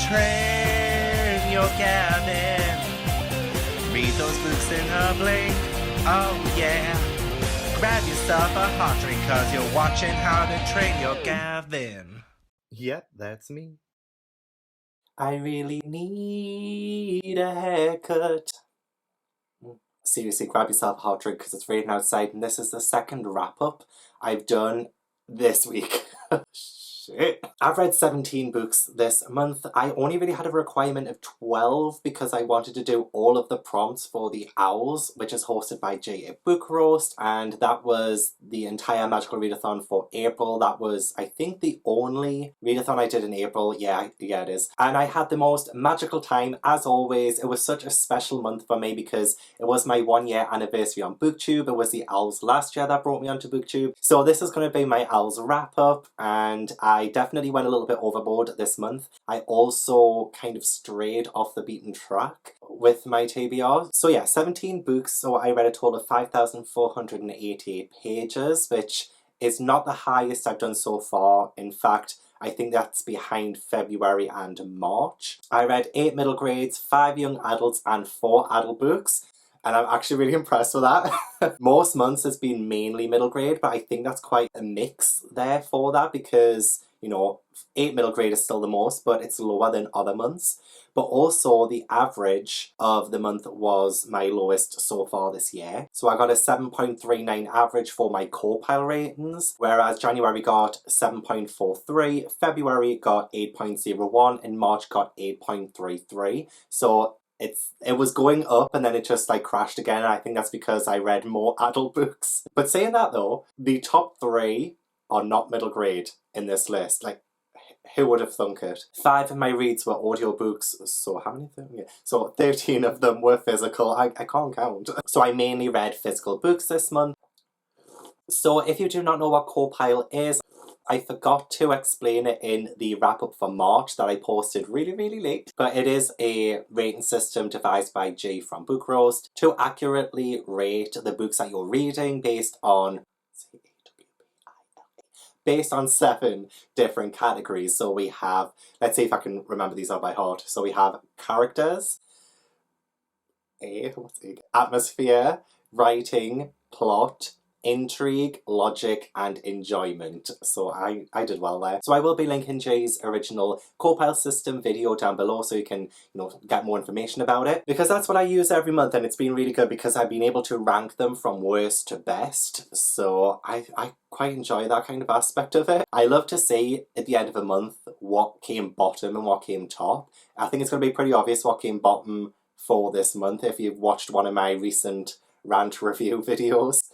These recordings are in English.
train your Gavin. Read those books in a blink, oh yeah. Grab yourself a hot drink cause you're watching How to Train Your Gavin. Yep, that's me. I really need a haircut. Seriously, grab yourself a hot drink because it's raining outside, and this is the second wrap-up I've done this week. Shit. I've read 17 books this month. I only really had a requirement of 12 because I wanted to do all of the prompts for the Owls, which is hosted by J at Book Roast, and that was the entire Magical Readathon for April. That was, I think, the only readathon I did in April. Yeah, it is. And I had the most magical time, as always. It was such a special month for me because it was my 1 year anniversary on BookTube. It was the Owls last year that brought me onto BookTube. So this is going to be my Owls wrap-up, and I definitely went a little bit overboard this month. I also kind of strayed off the beaten track with my TBR. So yeah, 17 books, so I read a total of 5,488 pages, which is not the highest I've done so far. In fact, I think that's behind February and March. I read 8 middle grades, 5 young adults, and 4 adult books. And I'm actually really impressed with that. Most months has been mainly middle grade, but I think that's quite a mix there for that because, you know, 8 middle grade is still the most, but it's lower than other months. But also the average of the month was my lowest so far this year. So I got a 7.39 average for my CAWPILE ratings, whereas January got 7.43, February got 8.01, and March got 8.33. So it was going up and then it just like crashed again. And I think that's because I read more adult books. But saying that though, the top 3 are not middle grade in this list. Like, who would have thunk it? 5 of my reads were audiobooks, so how many of them? Yeah. So 13 of them were physical. I can't count. So I mainly read physical books this month. So if you do not know what CAWPILE is, I forgot to explain it in the wrap-up for March that I posted really late. But it is a rating system devised by Jay from Book Roast to accurately rate the books that you're reading based on 7 different categories. So we have, let's see if I can remember these all by heart. So we have characters, atmosphere, writing, plot, intrigue, logic, and enjoyment. So I did well there. So I will be linking Jay's original CAWPILE system video down below so you can, you know, get more information about it. Because that's what I use every month and it's been really good because I've been able to rank them from worst to best. So I quite enjoy that kind of aspect of it. I love to see at the end of a month what came bottom and what came top. I think it's going to be pretty obvious what came bottom for this month if you've watched one of my recent rant review videos.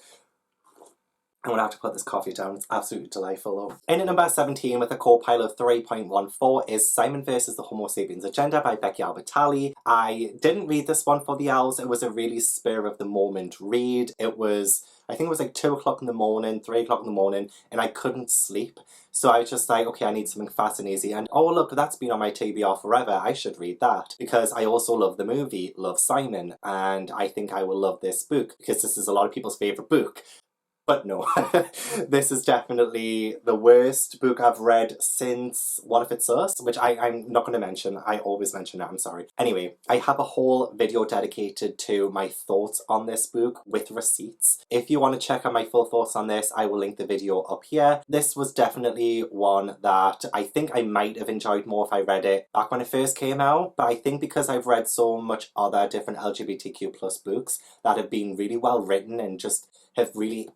I'm going to have to put this coffee down. It's absolutely delightful though. In at number 17 with a CAWPILE of 3.14 is Simon vs. the Homo Sapiens Agenda by Becky Albertalli. I didn't read this one for the Owls. It was a really spur of the moment read. It was, I think it was like 2 o'clock in the morning, 3 o'clock in the morning, and I couldn't sleep. So I was just like, okay, I need something fast and easy. And oh look, that's been on my TBR forever. I should read that. Because I also love the movie, love Simon. And I think I will love this book because this is a lot of people's favourite book. But no, this is definitely the worst book I've read since What If It's Us, which I'm not going to mention. I always mention it, I'm sorry. Anyway, I have a whole video dedicated to my thoughts on this book with receipts. If you want to check out my full thoughts on this, I will link the video up here. This was definitely one that I think I might have enjoyed more if I read it back when it first came out, but I think because I've read so much other different LGBTQ+ books that have been really well written and just have really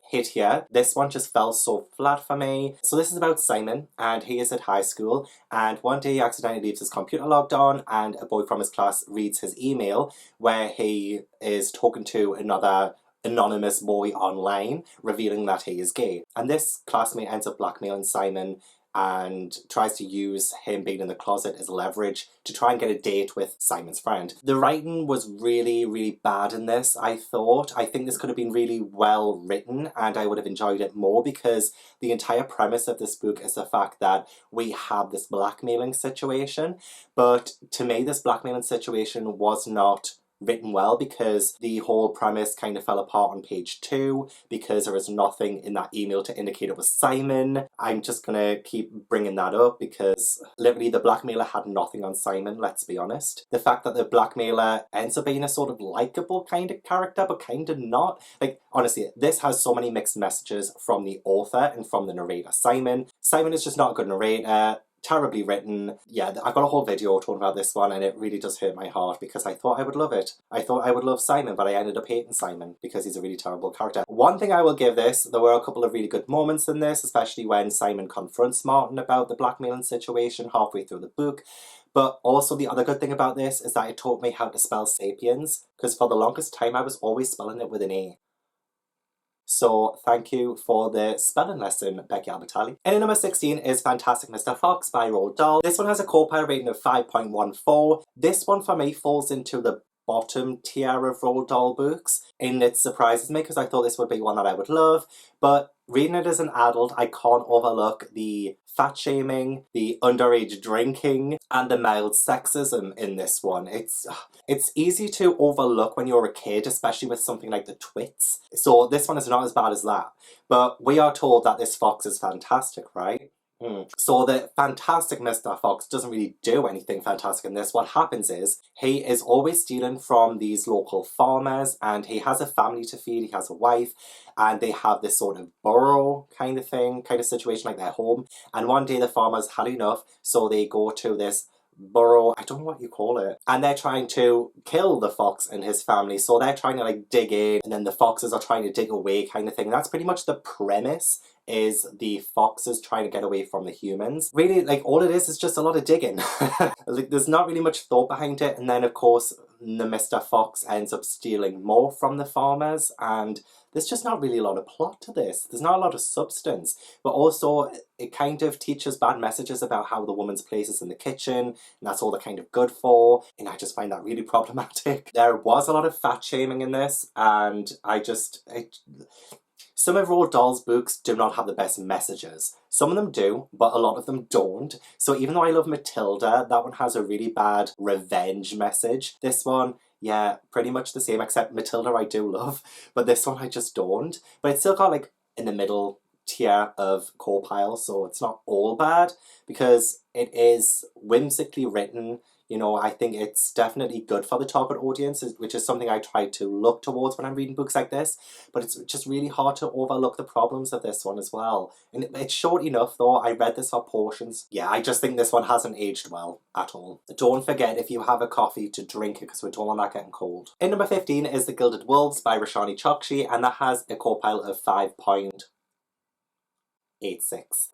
hit here, this one just fell so flat for me. So this is about Simon, and he is at high school, and one day he accidentally leaves his computer logged on, and a boy from his class reads his email where he is talking to another anonymous boy online, revealing that he is gay. And this classmate ends up blackmailing Simon and tries to use him being in the closet as leverage to try and get a date with Simon's friend. The writing was really bad in this, I thought. I think this could have been really well written and I would have enjoyed it more because the entire premise of this book is the fact that we have this blackmailing situation, but to me this blackmailing situation was not written well, because the whole premise kind of fell apart on page 2 because there was nothing in that email to indicate it was Simon. I'm just gonna keep bringing that up because literally the blackmailer had nothing on Simon, let's be honest. The fact that the blackmailer ends up being a sort of likable kind of character but kind of not. Like, honestly, this has so many mixed messages from the author and from the narrator. Simon is just not a good narrator. Terribly written. Yeah, I've got a whole video talking about this one and it really does hurt my heart because I thought I would love it. I thought I would love Simon, but I ended up hating Simon because he's a really terrible character. One thing I will give this, there were a couple of really good moments in this, especially when Simon confronts Martin about the blackmailing situation halfway through the book. But also the other good thing about this is that it taught me how to spell sapiens, because for the longest time I was always spelling it with an A. So thank you for the spelling lesson, Becky Albertalli. And number 16 is Fantastic Mr. Fox by Roald Dahl. This one has a CAWPILE rating of 5.14. This one for me falls into the bottom tier of Roald Dahl books, and it surprises me because I thought this would be one that I would love, but reading it as an adult, I can't overlook the fat shaming, the underage drinking, and the mild sexism in this one. It's easy to overlook when you're a kid, especially with something like the twits. So this one is not as bad as that. But we are told that this fox is fantastic, right? So the fantastic Mr. Fox doesn't really do anything fantastic in this. What happens is he is always stealing from these local farmers, and he has a family to feed, he has a wife, and they have this sort of burrow kind of thing, kind of situation, like their home. And one day the farmers had enough, so they go to this burrow, I don't know what you call it, and they're trying to kill the fox and his family. So they're trying to like dig in, and then the foxes are trying to dig away kind of thing. That's pretty much the premise, is the foxes trying to get away from the humans. Really, like, all it is just a lot of digging. Like, there's not really much thought behind it, and then of course the Mr. Fox ends up stealing more from the farmers, and there's just not really a lot of plot to this. There's not a lot of substance, but also it kind of teaches bad messages about how the woman's place is in the kitchen, and that's all they're kind of good for, and I just find that really problematic. There was a lot of fat shaming in this, and some of Roald Dahl's books do not have the best messages. Some of them do, but a lot of them don't. So even though I love Matilda, that one has a really bad revenge message. This one, yeah, pretty much the same, except Matilda I do love, but this one I just don't. But it's still got like in the middle tier of CAWPILE, so it's not all bad because it is whimsically written. You know, I think it's definitely good for the target audience, which is something I try to look towards when I'm reading books like this, but it's just really hard to overlook the problems of this one as well. And it's short enough though. I read this for portions. Yeah, I just think this one hasn't aged well at all. Don't forget, if you have a coffee, to drink it because we're all not getting cold. In number 15 is The Gilded Wolves by Roshani Chokshi, and that has a CAWPILE of 5.86.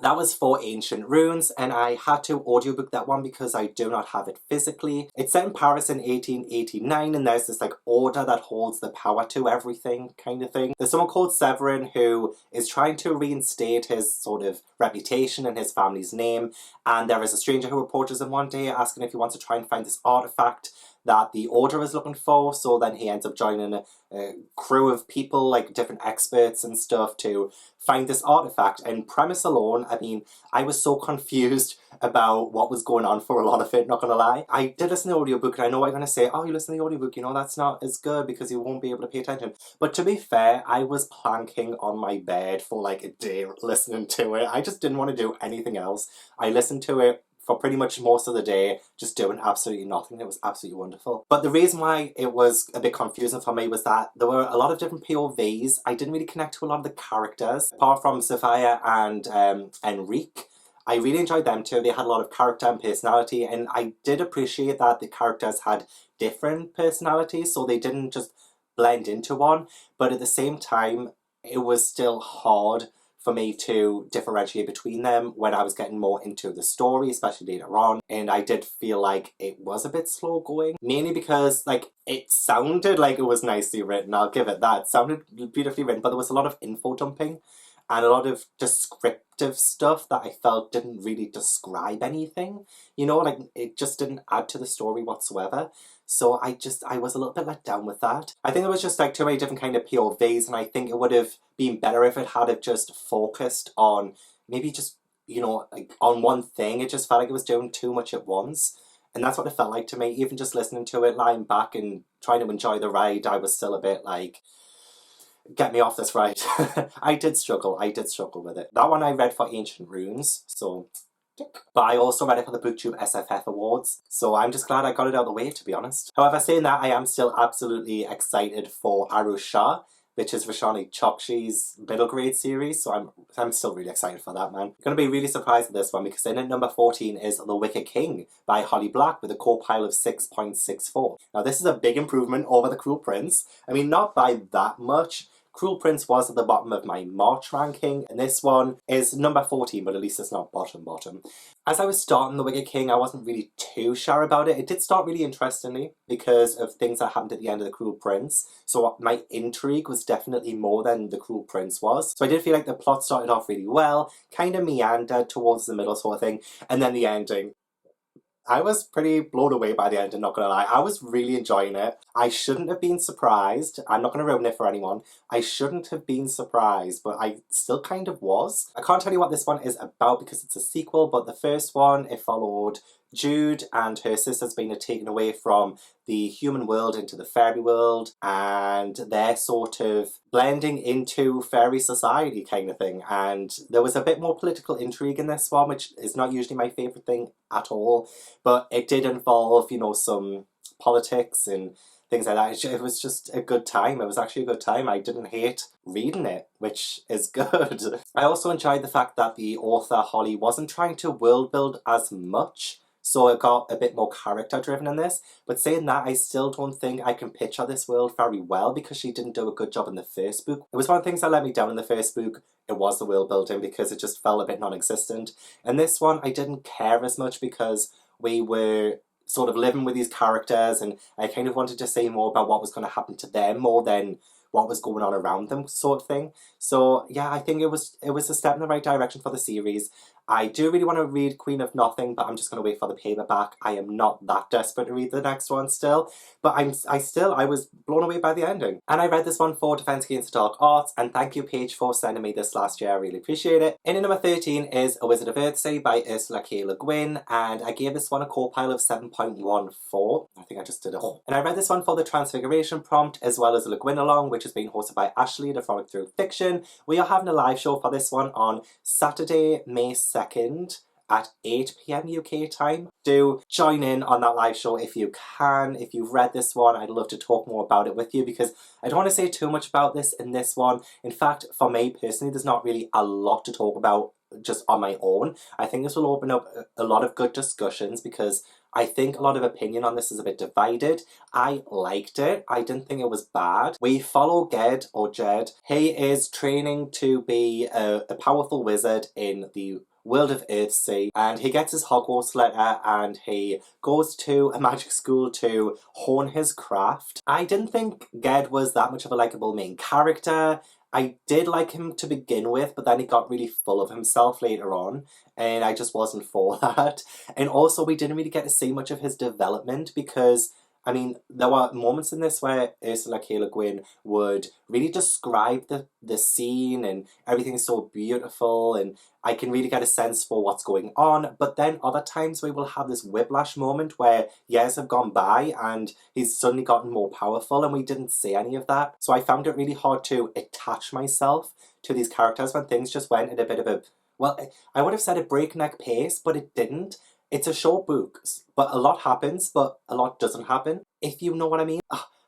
That was for Ancient Runes, and I had to audiobook that one because I do not have it physically. It's set in Paris in 1889, and there's this like order that holds the power to everything kind of thing. There's someone called Severin who is trying to reinstate his sort of reputation and his family's name, and there is a stranger who approaches him one day asking if he wants to try and find this artifact that the order is looking for. So then he ends up joining a crew of people, like different experts and stuff, to find this artifact. And premise alone, I mean, I was so confused about what was going on for a lot of it, not gonna lie. I did listen to the audiobook, and I know what you're gonna say, oh, you listen to the audiobook, you know, that's not as good because you won't be able to pay attention. But to be fair, I was planking on my bed for like a day listening to it. I just didn't want to do anything else. I listened to it for pretty much most of the day, just doing absolutely nothing. It was absolutely wonderful. But the reason why it was a bit confusing for me was that there were a lot of different POVs. I didn't really connect to a lot of the characters. Apart from Sophia and Enrique, I really enjoyed them too. They had a lot of character and personality, and I did appreciate that the characters had different personalities, so they didn't just blend into one. But at the same time, it was still hard for me to differentiate between them when I was getting more into the story, especially later on. And I did feel like it was a bit slow going, mainly because like it sounded like it was nicely written, I'll give it that. It sounded beautifully written, but there was a lot of info dumping and a lot of descriptive stuff that I felt didn't really describe anything. You know, like it just didn't add to the story whatsoever. So I was a little bit let down with that. I think there was just like too many different kind of POVs, and I think it would have been better if it had have just focused on maybe just, you know, like on one thing. It just felt like it was doing too much at once. And that's what it felt like to me. Even just listening to it, lying back and trying to enjoy the ride, I was still a bit like, get me off this ride. I did struggle with it. That one I read for Ancient Runes, so tick. But I also read it for the BookTube SFF Awards, so I'm just glad I got it out of the way, to be honest. However, saying that, I am still absolutely excited for Arusha, which is Roshani Chokshi's middle grade series, so I'm still really excited for that, man. I'm going to be really surprised at this one, because in at number 14 is The Wicked King by Holly Black with a CAWPILE of 6.64. Now this is a big improvement over The Cruel Prince. I mean, not by that much. Cruel Prince was at the bottom of my March ranking, and this one is number 14, but at least it's not bottom. As I was starting The Wicked King, I wasn't really too sure about it. It did start really interestingly because of things that happened at the end of The Cruel Prince, so my intrigue was definitely more than The Cruel Prince was. So I did feel like the plot started off really well, kind of meandered towards the middle sort of thing, and then the ending. I was pretty blown away by the ending, not gonna lie. I was really enjoying it. I shouldn't have been surprised. I'm not gonna ruin it for anyone. I shouldn't have been surprised, but I still kind of was. I can't tell you what this one is about because it's a sequel, but the first one, it followed Jude and her sisters being taken away from the human world into the fairy world, and they're sort of blending into fairy society kind of thing. And there was a bit more political intrigue in this one, which is not usually my favourite thing at all, but it did involve, you know, some politics and things like that. It was just a good time. It was actually a good time. I didn't hate reading it, which is good. I also enjoyed the fact that the author, Holly, wasn't trying to world build as much, so it got a bit more character driven in this. But saying that, I still don't think I can picture this world very well because she didn't do a good job in the first book. It was one of the things that let me down in the first book. It was the world building because it just felt a bit non-existent. In this one, I didn't care as much because we were sort of living with these characters and I kind of wanted to say more about what was going to happen to them more than what was going on around them sort of thing. So yeah, I think it was a step in the right direction for the series. I do really want to read Queen of Nothing, but I'm just going to wait for the paperback. I am not that desperate to read the next one still, but I was blown away by the ending. And I read this one for Defense Against the Dark Arts, and thank you Paige for sending me this last year, I really appreciate it. In at number 13 is A Wizard of Earthsea by Ursula K. Le Guin, and I gave this one a CAWPILE of 7.14. I think I just did it all. And I read this one for the Transfiguration prompt, as well as a Le Guin along, which is being hosted by Ashley, the Frolic Through Fiction. We are having a live show for this one on Saturday, May 2nd at 8 PM UK time. Do join in on that live show if you can. If you've read this one, I'd love to talk more about it with you because I don't want to say too much about this in this one. In fact, for me personally, there's not really a lot to talk about just on my own. I think this will open up a lot of good discussions because I think a lot of opinion on this is a bit divided. I liked it. I didn't think it was bad. We follow Ged or Jed. He is training to be a powerful wizard in the world of Earthsea, and he gets his Hogwarts letter and he goes to a magic school to hone his craft. I didn't think Ged was that much of a likeable main character. I did like him to begin with, but then he got really full of himself later on, and I just wasn't for that. And also, we didn't really get to see much of his development because, I mean, there were moments in this where Ursula K. Le Guin would really describe the scene and everything's so beautiful and I can really get a sense for what's going on, but then other times we will have this whiplash moment where years have gone by and he's suddenly gotten more powerful and we didn't see any of that. So I found it really hard to attach myself to these characters when things just went at a bit of a, well, I would have said a breakneck pace, but it didn't. It's a short book, but a lot happens, but a lot doesn't happen, if you know what I mean.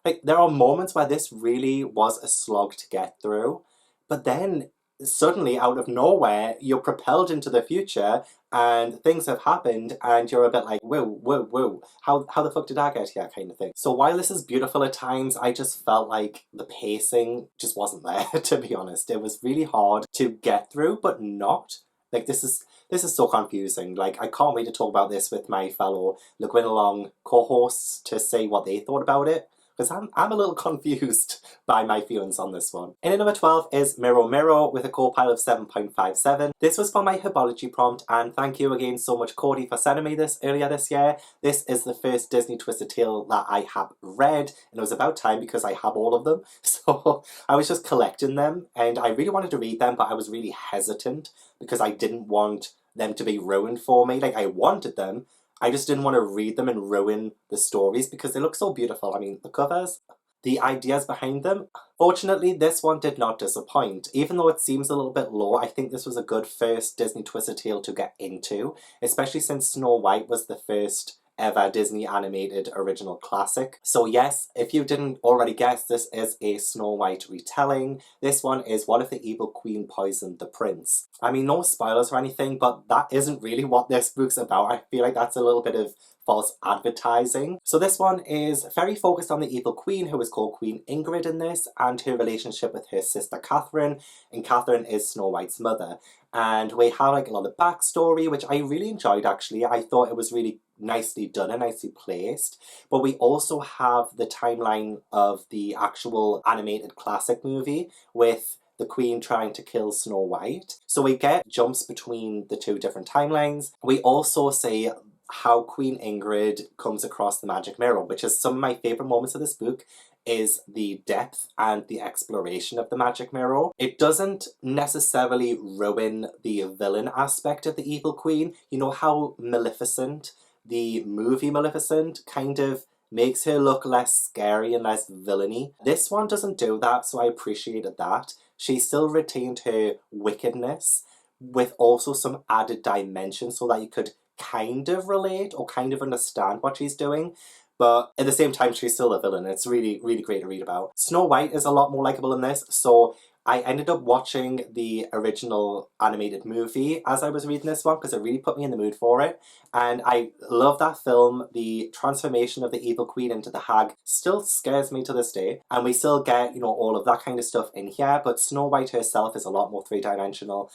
Like, there are moments where this really was a slog to get through, but then suddenly, out of nowhere, you're propelled into the future and things have happened and you're a bit like, whoa, how the fuck did I get here, kind of thing. So while this is beautiful at times, I just felt like the pacing just wasn't there, to be honest. It was really hard to get through, but not. Like, this is so confusing. Like, I can't wait to talk about this with my fellow Le Guin along co-hosts to say what they thought about it, because I'm a little confused by my feelings on this one. In at number 12 is Mirror Mirror with a CAWPILE of 7.57. This was for my herbology prompt, and thank you again so much, Cody, for sending me this earlier this year. This is the first Disney Twisted Tale that I have read, and it was about time because I have all of them. So I was just collecting them, and I really wanted to read them, but I was really hesitant because I didn't want them to be ruined for me. Like, I wanted them, I just didn't want to read them and ruin the stories because they look so beautiful. I mean, the covers, the ideas behind them. Fortunately, this one did not disappoint. Even though it seems a little bit low, I think this was a good first Disney Twisted Tale to get into, especially since Snow White was the first ever Disney animated original classic. So yes, if you didn't already guess, this is a Snow White retelling. This one is what if the evil queen poisoned the prince? I mean, no spoilers or anything, but that isn't really what this book's about. I feel like that's a little bit of false advertising. So this one is very focused on the evil queen, who is called Queen Ingrid in this, and her relationship with her sister Katherine, and Katherine is Snow White's mother. And we have like a lot of backstory, which I really enjoyed actually. I thought it was really nicely done and nicely placed. But we also have the timeline of the actual animated classic movie with the Queen trying to kill Snow White. So we get jumps between the two different timelines. We also see how Queen Ingrid comes across the magic mirror, which is some of my favourite moments of this book, is the depth and the exploration of the magic mirror. It doesn't necessarily ruin the villain aspect of the evil queen. You know how Maleficent, the movie Maleficent, kind of makes her look less scary and less villainy. This one doesn't do that, so I appreciated that. She still retained her wickedness with also some added dimension so that you could kind of relate or kind of understand what she's doing. But at the same time, she's still a villain. It's really, really great to read about. Snow White is a lot more likeable in this, so I ended up watching the original animated movie as I was reading this one because it really put me in the mood for it. And I love that film. The transformation of the evil queen into the hag still scares me to this day. And we still get, you know, all of that kind of stuff in here, but Snow White herself is a lot more three-dimensional.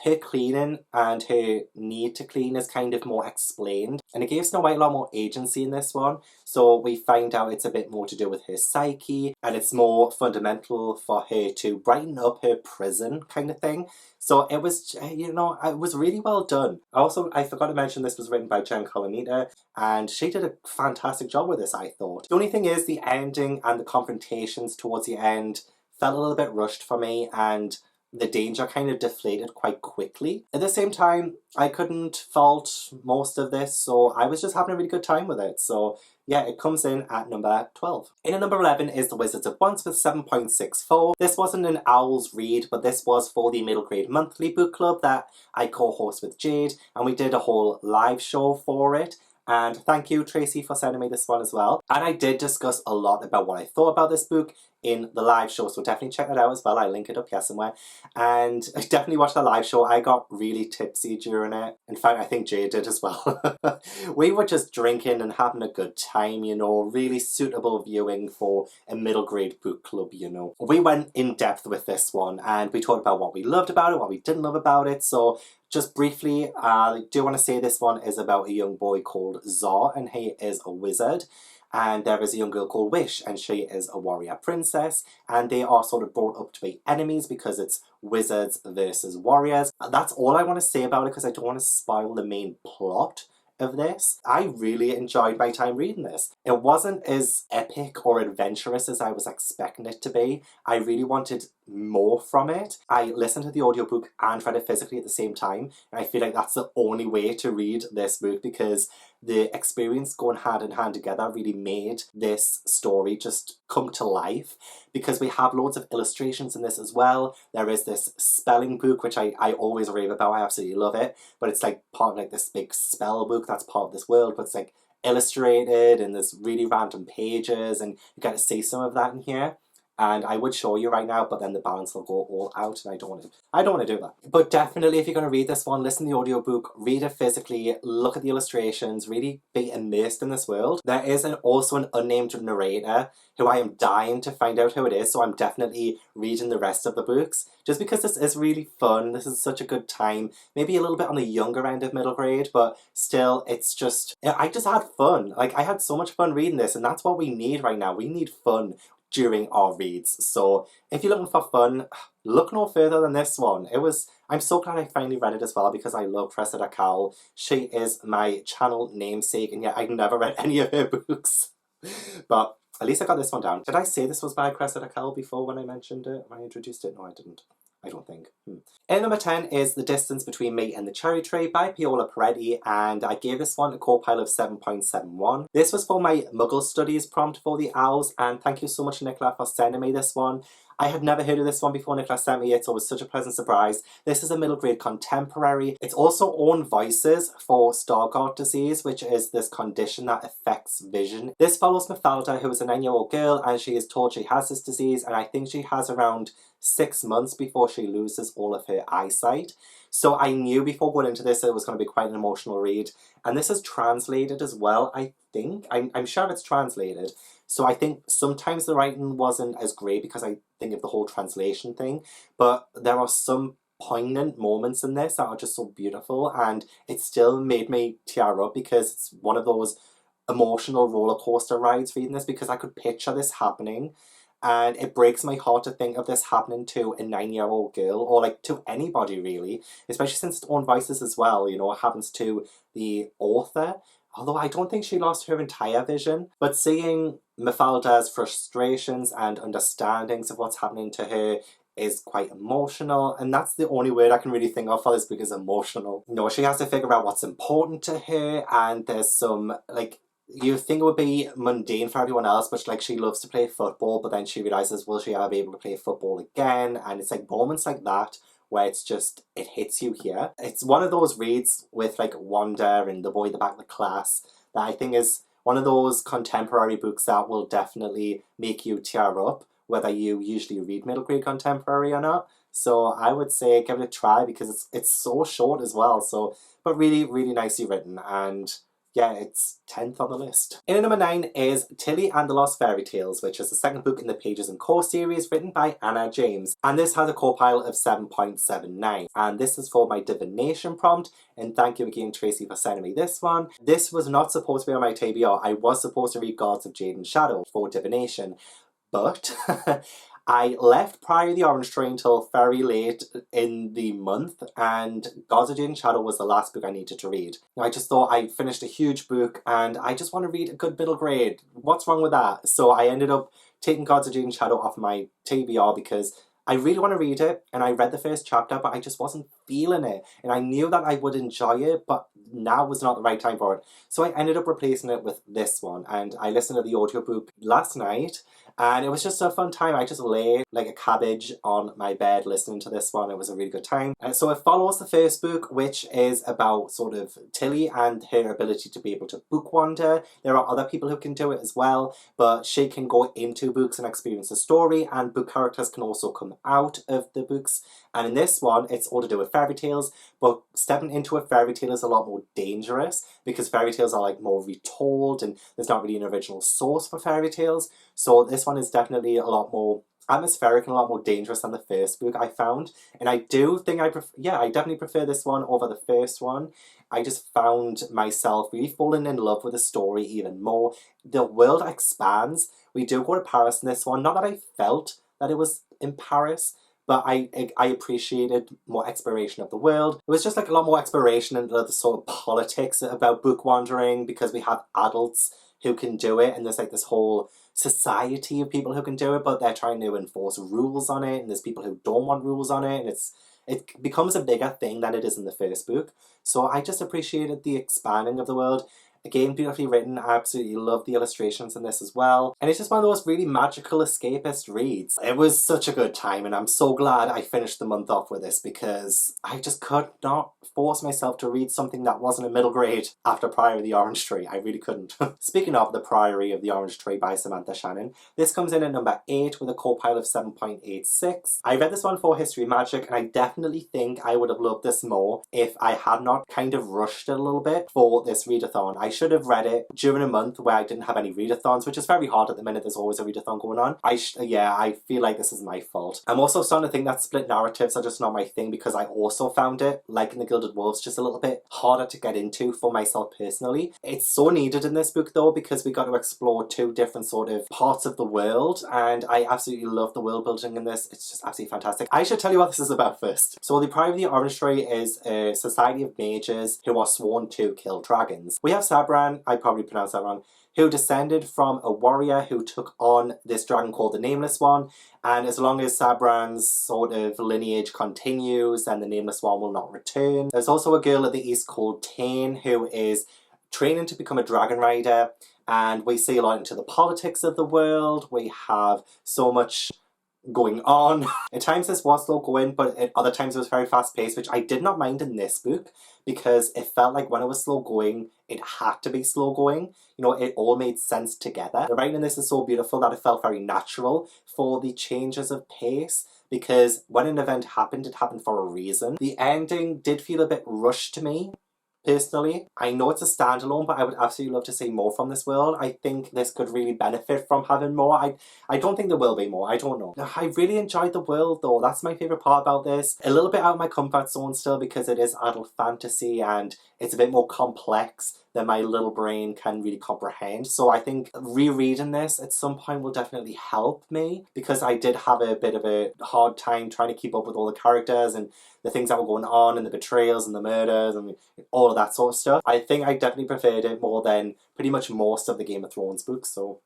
Her cleaning and her need to clean is kind of more explained, and it gave Snow White a lot more agency in this one. So we find out it's a bit more to do with her psyche, and it's more fundamental for her to brighten up her prison kind of thing. So it was, you know, it was really well done. Also, I forgot to mention this was written by Jen Colomita, and she did a fantastic job with this, I thought. The only thing is the ending and the confrontations towards the end felt a little bit rushed for me, and the danger kind of deflated quite quickly. At the same time, I couldn't fault most of this, so I was just having a really good time with it. So yeah, it comes in at number 12. In at number 11 is The Wizards of Once with 7.64. This wasn't an Owl's read, but this was for the Middle Grade Monthly Book Club that I co-host with Jade, and we did a whole live show for it. And thank you, Tracy, for sending me this one as well. And I did discuss a lot about what I thought about this book in the live show, so definitely check that out as well. I link it up here somewhere. And I definitely watched the live show. I got really tipsy during it. In fact, I think Jay did as well. We were just drinking and having a good time, you know, really suitable viewing for a middle grade book club, you know. We went in depth with this one and we talked about what we loved about it, what we didn't love about it. So just briefly, I do want to say this one is about a young boy called Zor, and he is a wizard. And there is a young girl called Wish, and she is a warrior princess, and they are sort of brought up to be enemies because it's wizards versus warriors. And that's all I want to say about it because I don't want to spoil the main plot of this. I really enjoyed my time reading this. It wasn't as epic or adventurous as I was expecting it to be. I really wanted more from it. I listened to the audiobook and read it physically at the same time, and I feel like that's the only way to read this book because the experience going hand in hand together really made this story just come to life, because we have loads of illustrations in this as well. There is this spelling book, which I always rave about. I absolutely love it, but it's like part of like this big spell book that's part of this world, but it's like illustrated and there's really random pages, and you get to see some of that in here. And I would show you right now, but then the balance will go all out, and I don't want to do that. But definitely, if you're going to read this one, listen to the audiobook, read it physically, look at the illustrations, really be immersed in this world. There is also an unnamed narrator who I am dying to find out who it is, so I'm definitely reading the rest of the books, just because this is really fun. This is such a good time. Maybe a little bit on the younger end of middle grade, but still, it's just, I just had fun. Like, I had so much fun reading this, and that's what we need right now. We need fun during our reads. So if you're looking for fun, look no further than this one. I'm so glad I finally read it as well, because I love Cressida Cowell. She is my channel namesake, and yet I've never read any of her books. But at least I got this one down. Did I say this was by Cressida Cowell before when I mentioned it? When I introduced it? No, I didn't. I don't think. In number 10 is The Distance Between Me and the Cherry Tree by Paola Peretti, and I gave this one a CAWPILE of 7.71. This was for my Muggle Studies prompt for the Owls, and thank you so much, Nicola, for sending me this one. I had never heard of this one before Nicola sent me it, so it was such a pleasant surprise. This is a middle grade contemporary. It's also own voices for Stargardt disease, which is this condition that affects vision. This follows Mafalda, who is a 9-year-old girl, and she is told she has this disease, and I think she has around 6 months before she loses all of her eyesight. So I knew before going into this it was going to be quite an emotional read. And this is translated as well, I think. I'm sure it's translated. So I think sometimes the writing wasn't as great because I think of the whole translation thing. But there are some poignant moments in this that are just so beautiful. And it still made me tear up because it's one of those emotional roller coaster rides reading this, because I could picture this happening. And it breaks my heart to think of this happening to a 9-year-old girl, or like to anybody really, especially since it's own voices as well. You know, it happens to the author, although I don't think she lost her entire vision. But seeing Mafalda's frustrations and understandings of what's happening to her is quite emotional, and that's the only word I can really think of for this book, is emotional. You know, she has to figure out what's important to her, and there's some, like, you think it would be mundane for everyone else, but like she loves to play football, but then she realises, will she ever be able to play football again? And it's like moments like that where it's just, it hits you here. It's one of those reads with like Wanda and The Boy at the Back of the Class that I think is one of those contemporary books that will definitely make you tear up, whether you usually read middle grade contemporary or not. So I would say give it a try, because it's so short as well. So, but really, really nicely written, and yeah, it's 10th on the list. In number 9 is Tilly and the Lost Fairy Tales, which is the second book in the Pages and Core series, written by Anna James. And this has a CAWPILE of 7.79. And this is for my divination prompt. And thank you again, Tracy, for sending me this one. This was not supposed to be on my TBR. I was supposed to read Gods of Jade and Shadow for divination. But I left Priory the Orange Tree until very late in the month, and Gods of Jade and Shadow was the last book I needed to read. I just thought I finished a huge book and I just want to read a good middle grade. What's wrong with that? So I ended up taking Gods of Jade and Shadow off my TBR because I really want to read it, and I read the first chapter, but I just wasn't feeling it. And I knew that I would enjoy it, but now was not the right time for it. So I ended up replacing it with this one, and I listened to the audiobook last night, and it was just a fun time. I just lay like a cabbage on my bed listening to this one. It was a really good time. So it follows the first book, which is about sort of Tilly and her ability to be able to book wander. There are other people who can do it as well, but she can go into books and experience the story, and book characters can also come out of the books. And in this one, it's all to do with fairy tales, but stepping into a fairy tale is a lot more dangerous because fairy tales are like more retold and there's not really an original source for fairy tales. So this one is definitely a lot more atmospheric and a lot more dangerous than the first book, I found. And I do think I definitely prefer this one over the first one. I just found myself really falling in love with the story even more. The world expands. We do go to Paris in this one. Not that I felt that it was in Paris, but I appreciated more exploration of the world. It was just like a lot more exploration into the sort of politics about book wandering, because we have adults who can do it, and there's like this whole society of people who can do it, but they're trying to enforce rules on it, and there's people who don't want rules on it, and it becomes a bigger thing than it is in the first book. So I just appreciated the expanding of the world. Again, beautifully written. I absolutely love the illustrations in this as well. And it's just one of those really magical escapist reads. It was such a good time, and I'm so glad I finished the month off with this, because I just could not force myself to read something that wasn't a middle grade after Priory of the Orange Tree. I really couldn't. Speaking of The Priory of the Orange Tree by Samantha Shannon, this comes in at number 8 with a CAWPILE of 7.86. I read this one for History Magic, and I definitely think I would have loved this more if I had not kind of rushed it a little bit for this readathon. I should have read it during a month where I didn't have any readathons, which is very hard at the minute. There's always a readathon going on. I feel like this is my fault. I'm also starting to think that split narratives are just not my thing, because I also found it, like in the Gilded Wolves, just a little bit harder to get into for myself personally. It's so needed in this book though, because we got to explore 2 different sort of parts of the world, and I absolutely love the world building in this. It's just absolutely fantastic. I should tell you what this is about first. So the Priory of the Orange Tree is a society of mages who are sworn to kill dragons. We have Sabran, I probably pronounced that wrong, who descended from a warrior who took on this dragon called the Nameless One, and as long as Sabran's sort of lineage continues, then the Nameless One will not return. There's also a girl at the east called Tane, who is training to become a dragon rider, and we see a lot into the politics of the world. We have so much going on. At times this was slow going, but at other times it was very fast paced, which I did not mind in this book, because it felt like when it was slow going, it had to be slow going. You know, it all made sense together. The writing in this is so beautiful that it felt very natural for the changes of pace, because when an event happened, it happened for a reason. The ending did feel a bit rushed to me. Personally, I know it's a standalone, but I would absolutely love to see more from this world. I think this could really benefit from having more. I don't think there will be more. I don't know. I really enjoyed the world though. That's my favourite part about this. A little bit out of my comfort zone still, because it is adult fantasy and it's a bit more complex than my little brain can really comprehend. So I think rereading this at some point will definitely help me, because I did have a bit of a hard time trying to keep up with all the characters and the things that were going on and the betrayals and the murders and all of that sort of stuff. I think I definitely preferred it more than pretty much most of the Game of Thrones books. So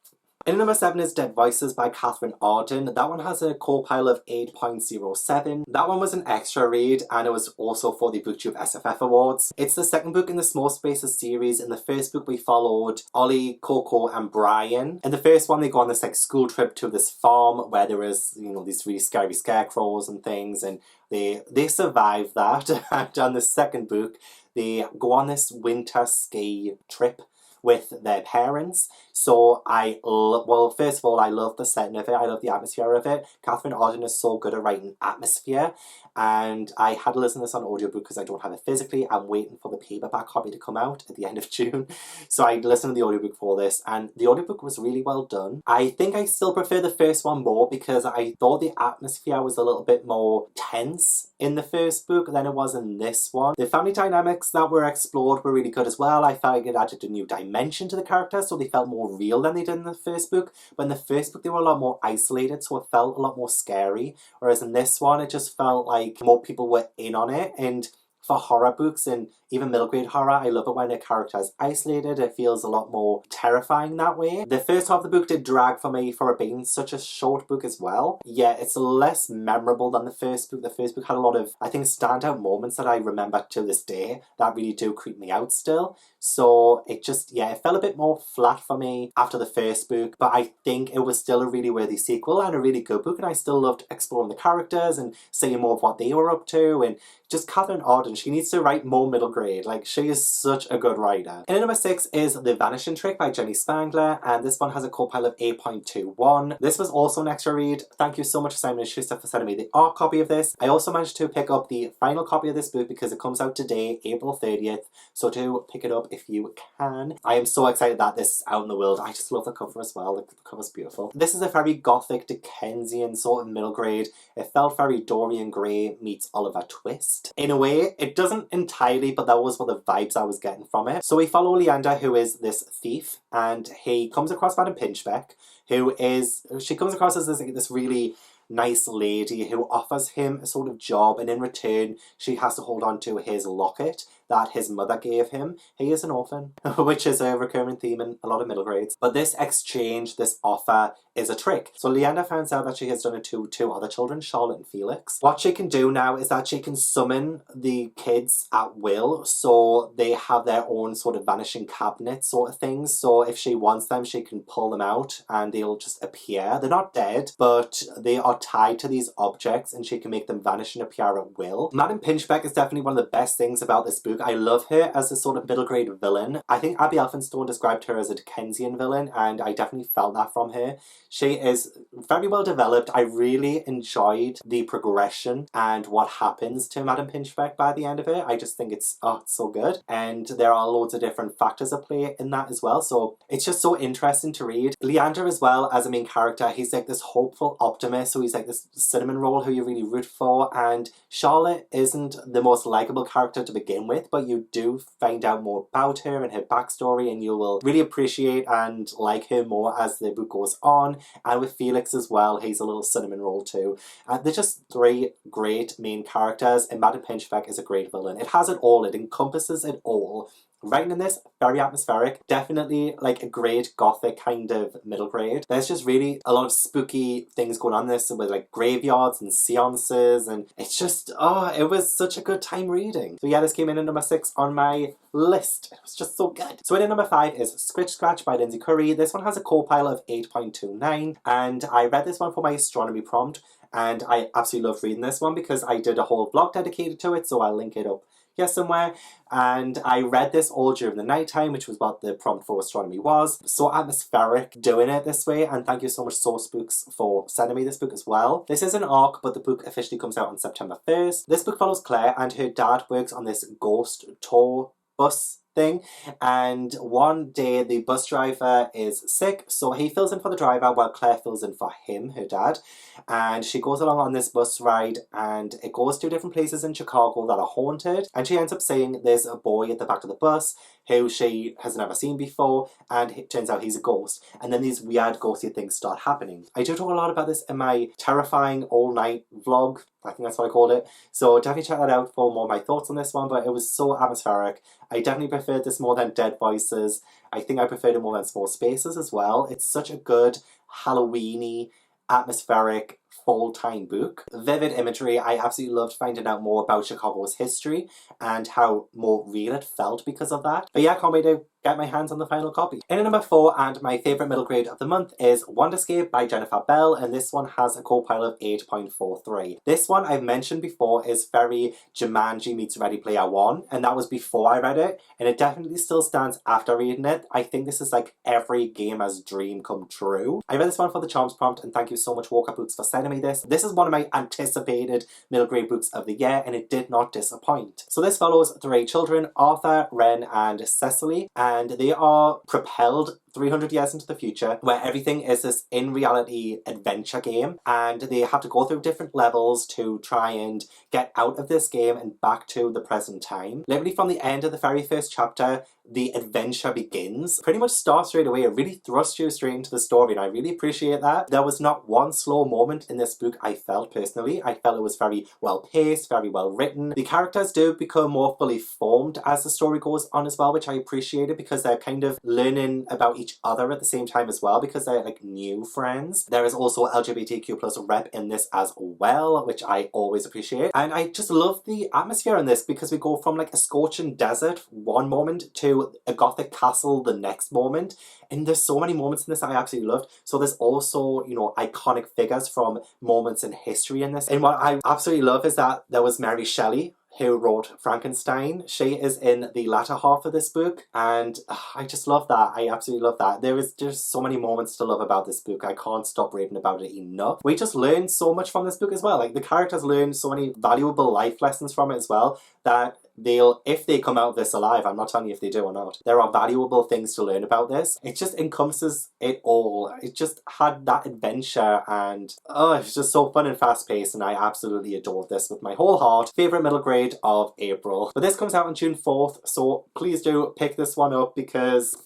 in number 7 is Dead Voices by Katherine Arden. That one has a CAWPILE of 8.07. That one was an extra read, and it was also for the BookTube SFF Awards. It's the second book in the Small Spaces series. In the first book we followed Ollie, Coco and Brian. In the first one they go on this like school trip to this farm where there is, you know, these really scary scarecrows and things, and they survive that. And on the second book they go on this winter ski trip with their parents. So well, first of all, I love the setting of it. I love the atmosphere of it. Katherine Arden is so good at writing atmosphere. And I had to listen to this on audiobook because I don't have it physically. I'm waiting for the paperback copy to come out at the end of June. So I listened to the audiobook for this, and the audiobook was really well done. I think I still prefer the first one more because I thought the atmosphere was a little bit more tense in the first book than it was in this one. The family dynamics that were explored were really good as well. I felt like it added a new dimension to the characters, so they felt more real than they did in the first book. But in the first book they were a lot more isolated, so it felt a lot more scary. Whereas in this one it just felt like more people were in on it. And for horror books and even middle grade horror, I love it when a character is isolated. It feels a lot more terrifying that way. The first half of the book did drag for me for it being such a short book as well. Yeah, it's less memorable than the first book. The first book had a lot of, I think, standout moments that I remember to this day that really do creep me out still. So it just, yeah, it felt a bit more flat for me after the first book, but I think it was still a really worthy sequel and a really good book, and I still loved exploring the characters and seeing more of what they were up to. And just Katherine Arden, she needs to write more middle grade. Like, she is such a good writer. And number 6 is The Vanishing Trick by Jenni Spangler, and this one has a CAWPILE of 8.21. This was also an extra read. Thank you so much, Simon & Schuster, for sending me the art copy of this. I also managed to pick up the final copy of this book because it comes out today, April 30th, so do pick it up if you can. I am so excited that this is out in the world. I just love the cover as well. The cover's beautiful. This is a very gothic Dickensian sort of middle grade. It felt very Dorian Gray meets Oliver Twist. In a way, it doesn't entirely, but that was what the vibes I was getting from it. So we follow Leander, who is this thief, and he comes across Madame Pinchbeck, she comes across as this really nice lady who offers him a sort of job, and in return she has to hold on to his locket that his mother gave him. He is an orphan, which is a recurring theme in a lot of middle grades. But this exchange, this offer, is a trick. So Leander finds out that she has done it to two other children, Charlotte and Felix. What she can do now is that she can summon the kids at will, so they have their own sort of vanishing cabinet sort of things. So if she wants them, she can pull them out and they'll just appear. They're not dead, but they are tied to these objects and she can make them vanish and appear at will. Madame Pinchbeck is definitely one of the best things about this book. I love her as a sort of middle grade villain. I think Abby Elphinstone described her as a Dickensian villain, and I definitely felt that from her. She is very well developed. I really enjoyed the progression and what happens to Madame Pinchbeck by the end of it. I just think it's so good. And there are loads of different factors at play in that as well. So it's just so interesting to read. Leander as well as a main character, he's like this hopeful optimist. So he's like this cinnamon roll who you really root for. And Charlotte isn't the most likable character to begin with, but you do find out more about her and her backstory, and you will really appreciate and like her more as the book goes on. And with Felix as well, he's a little cinnamon roll too. They're just three great main characters, and Madame Pinchbeck is a great villain. It has it all, it encompasses it all. Writing in this, very atmospheric, definitely like a great gothic kind of middle grade. There's just really a lot of spooky things going on in this with like graveyards and seances, and it's just, oh, it was such a good time reading. So yeah, this came in at number 6 on my list. It was just so good. So in at number 5 is Scritch Scratch by Lindsay Currie. This one has a CAWPILE of 8.29, and I read this one for my astronomy prompt, and I absolutely love reading this one because I did a whole vlog dedicated to it, so I'll link it up here somewhere. And I read this all during the night time, which was what the prompt for astronomy was. So atmospheric doing it this way, and thank you so much Source Books for sending me this book as well. This is an ARC, but the book officially comes out on September 1st. This book follows Claire, and her dad works on this ghost tour bus thing, and one day the bus driver is sick, so he fills in for the driver while Claire fills in for him, her dad, and she goes along on this bus ride, and it goes to different places in Chicago that are haunted, and she ends up seeing there's a boy at the back of the bus who she has never seen before, and it turns out he's a ghost, and then these weird ghostly things start happening. I do talk a lot about this in my terrifying all-night vlog, I think that's what I called it, so definitely check that out for more of my thoughts on this one, but it was so atmospheric. I definitely preferred this more than Dead Voices. I think I preferred it more than Small Spaces as well. It's such a good Halloween-y, atmospheric, full-time book. Vivid imagery. I absolutely loved finding out more about Chicago's history and how more real it felt because of that. But yeah, I can't wait to get my hands on the final copy. In at number 4, and my favourite middle grade of the month, is Wonderscape by Jennifer Bell, and this one has a CAWPILE of 8.43. This one I've mentioned before is very Jumanji meets Ready Player One, and that was before I read it, and it definitely still stands after reading it. I think this is like every gamer's dream come true. I read this one for the Charms prompt, and thank you so much Walker Books for sending me this. This is one of my anticipated middle grade books of the year, and it did not disappoint. So this follows 3 children, Arthur, Ren, and Cecily, and they are propelled 300 years into the future, where everything is this in-reality adventure game, and they have to go through different levels to try and get out of this game and back to the present time. Literally from the end of the very first chapter, the adventure begins. Pretty much starts straight away. It really thrusts you straight into the story, and I really appreciate that. There was not one slow moment in this book, I felt personally. I felt it was very well paced, very well written. The characters do become more fully formed as the story goes on as well, which I appreciated because they're kind of learning about each other at the same time as well, because they're like new friends. There is also LGBTQ plus rep in this as well, which I always appreciate. And I just love the atmosphere in this because we go from like a scorching desert one moment to a gothic castle the next moment, and there's so many moments in this that I absolutely loved. So there's also, you know, iconic figures from moments in history in this, and what I absolutely love is that there was Mary Shelley who wrote Frankenstein. She is in the latter half of this book, and I just love that. I absolutely love that. There is just so many moments to love about this book. I can't stop reading about it enough. We just learn so much from this book as well. Like, the characters learn so many valuable life lessons from it as well, that they'll, if they come out of this alive, I'm not telling you if they do or not, there are valuable things to learn about this. It just encompasses it all. It just had that adventure, and oh, it's just so fun and fast paced, and I absolutely adored this with my whole heart. Favourite middle grade of April. But this comes out on June 4th, so please do pick this one up because...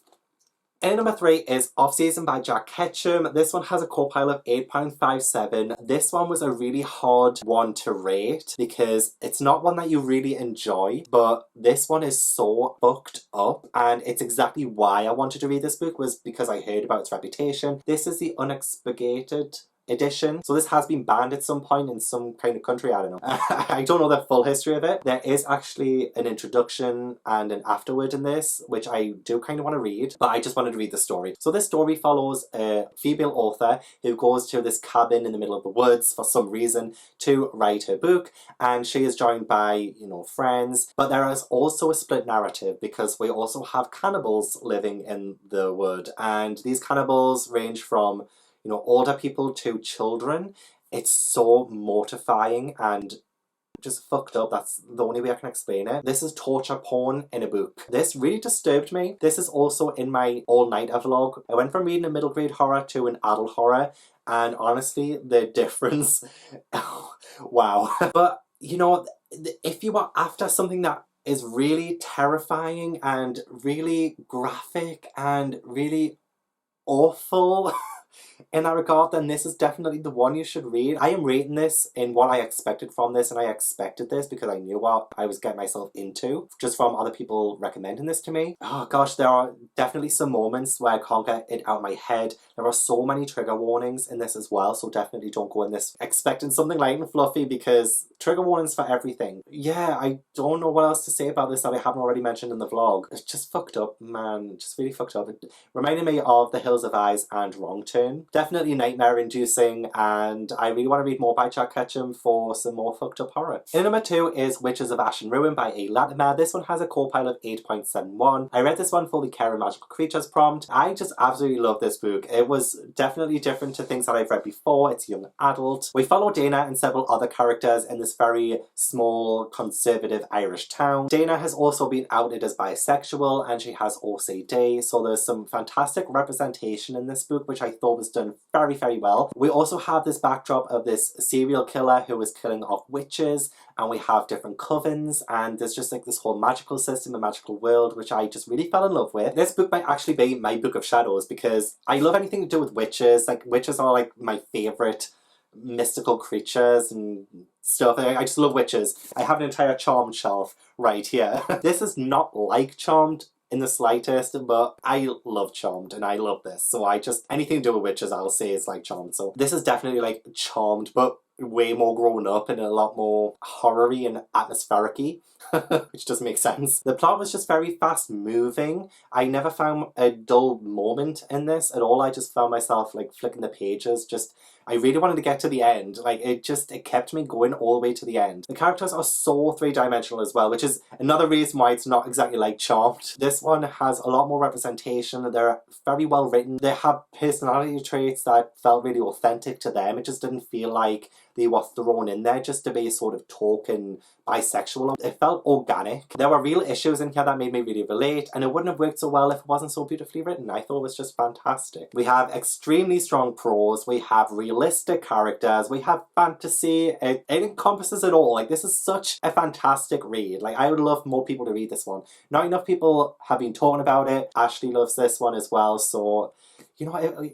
And number 3 is Off Season by Jack Ketchum. This one has a CAWPILE of 8.57. This one was a really hard one to rate because it's not one that you really enjoy, but this one is so fucked up, and it's exactly why I wanted to read this book, was because I heard about its reputation. This is the unexpurgated edition, so this has been banned at some point in some kind of country, I don't know. I don't know the full history of it. There is actually an introduction and an afterword in this, which I do kind of want to read, but I just wanted to read the story. So this story follows a female author who goes to this cabin in the middle of the woods for some reason to write her book, and she is joined by, you know, friends, but there is also a split narrative because we also have cannibals living in the wood, and these cannibals range from, you know, older people to children. It's so mortifying and just fucked up. That's the only way I can explain it. This is torture porn in a book. This really disturbed me. This is also in my all-nighter vlog. I went from reading a middle grade horror to an adult horror, and honestly, the difference, wow. But, you know, if you are after something that is really terrifying and really graphic and really awful, In that regard, then this is definitely the one you should read. I am rating this in what I expected from this, and I expected this because I knew what I was getting myself into just from other people recommending this to me. Oh gosh, there are definitely some moments where I can't get it out of my head. There are so many trigger warnings in this as well, so definitely don't go in this expecting something light and fluffy because trigger warnings for everything. Yeah, I don't know what else to say about this that I haven't already mentioned in the vlog. It's just fucked up, man. Just really fucked up. It reminded me of The Hills of Eyes and Wrong Turn. Definitely nightmare inducing, and I really want to read more by Jack Ketchum for some more fucked up horror. In number 2 is Witches of Ash and Ruin by A. Latimer. This one has a CAWPILE of 8.71. I read this one for the Care of Magical Creatures prompt. I just absolutely love this book. It was definitely different to things that I've read before. It's young adult. We follow Dana and several other characters in this very small conservative Irish town. Dana has also been outed as bisexual and she has OCD, so there's some fantastic representation in this book which I thought was done very, very well. We also have this backdrop of this serial killer who is killing off witches, and we have different covens, and there's just like this whole magical system, a magical world, which I just really fell in love with. This book might actually be my book of shadows because I love anything to do with witches. Like, witches are like my favourite mystical creatures and stuff. I just love witches. I have an entire Charmed shelf right here. This is not like Charmed in the slightest, but I love Charmed and I love this. So I just, anything to do with witches I'll say is like Charmed. So this is definitely like Charmed, but way more grown up and a lot more horror-y and atmospheric-y, which does make sense. The plot was just very fast moving. I never found a dull moment in this at all. I just found myself like flicking the pages, just I really wanted to get to the end. Like, it kept me going all the way to the end. The characters are so three-dimensional as well, which is another reason why it's not exactly like Charmed. This one has a lot more representation. They're very well written. They have personality traits that felt really authentic to them. It just didn't feel like they were thrown in there just to be sort of token bisexual. It felt organic. There were real issues in here that made me really relate, and it wouldn't have worked so well if it wasn't so beautifully written. I thought it was just fantastic. We have extremely strong prose, we have realistic characters, we have fantasy. It encompasses it all. Like, this is such a fantastic read. Like, I would love more people to read this one. Not enough people have been talking about it. Ashley loves this one as well, so, you know,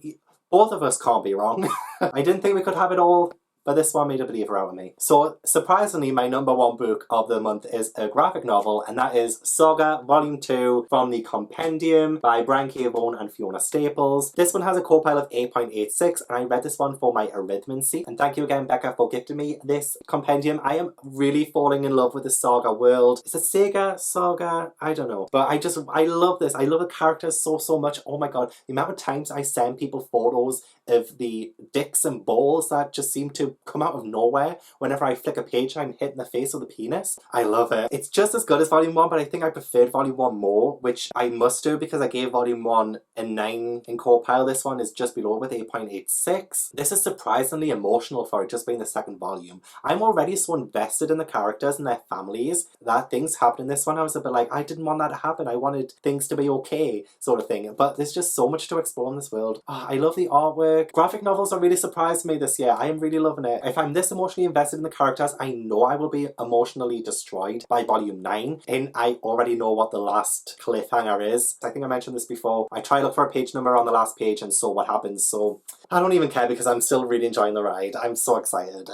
both of us can't be wrong. I didn't think we could have it all, but this one made a believer out of me. So, surprisingly, my number 1 book of the month is a graphic novel, and that is Saga Volume 2 from the Compendium by Brian K. Vaughan and Fiona Staples. This one has a CAWPILE of 8.86, and I read this one for my arithmancy. And thank you again, Becca, for gifting me this compendium. I am really falling in love with the Saga world. Is it Saga? Saga? I don't know. But I love this. I love the characters so, so much. Oh my god. The amount of times I send people photos of the dicks and balls that just seem to come out of nowhere whenever I flick a page and I'm hit in the face with a penis. I love it. It's just as good as Volume 1, but I think I preferred Volume 1 more, which I must do because I gave Volume 1 a 9 in CAWPILE. This one is just below with 8.86. This is surprisingly emotional for it just being the second volume. I'm already so invested in the characters and their families that things happen in this one. I was a bit like, I didn't want that to happen. I wanted things to be okay, sort of thing. But there's just so much to explore in this world. Oh, I love the artwork. Graphic novels are really surprised me this year. I am really loving it. If I'm this emotionally invested in the characters, I know I will be emotionally destroyed by Volume 9, and I already know what the last cliffhanger is. I think I mentioned this before. I try to look for a page number on the last page and so what happens, so I don't even care because I'm still really enjoying the ride. I'm so excited.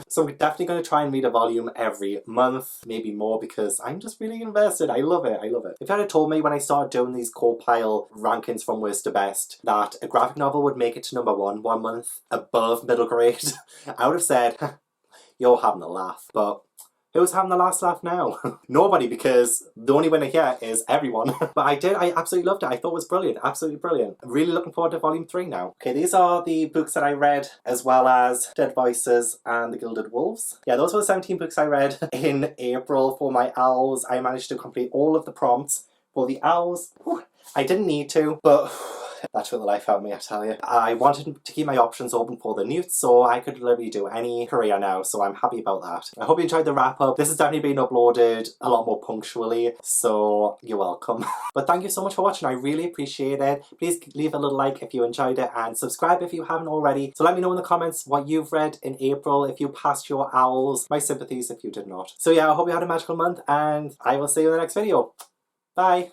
So I'm definitely going to try and read a volume every month, maybe more, because I'm just really invested. I love it. I love it. If you had told me when I started doing these CAWPILE rankings from worst to best that a graphic novel would make it to number 1 month above middle grade, I would have said, you're having a laugh. But who's having the last laugh now? Nobody, because the only winner here is everyone. But I absolutely loved it. I thought it was brilliant. Absolutely brilliant. I'm really looking forward to Volume 3 now. Okay, these are the books that I read, as well as Dead Voices and The Gilded Wolves. Yeah, those were the 17 books I read in April for my owls. I managed to complete all of the prompts for the owls. Whew, I didn't need to, but that took the life out of me, I tell you. I wanted to keep my options open for the newts, so I could literally do any career now, so I'm happy about that. I hope you enjoyed the wrap-up. This has definitely been uploaded a lot more punctually, so you're welcome. But thank you so much for watching. I really appreciate it. Please leave a little like if you enjoyed it, and subscribe if you haven't already. So let me know in the comments what you've read in April, if you passed your owls. My sympathies if you did not. So yeah, I hope you had a magical month, and I will see you in the next video. Bye!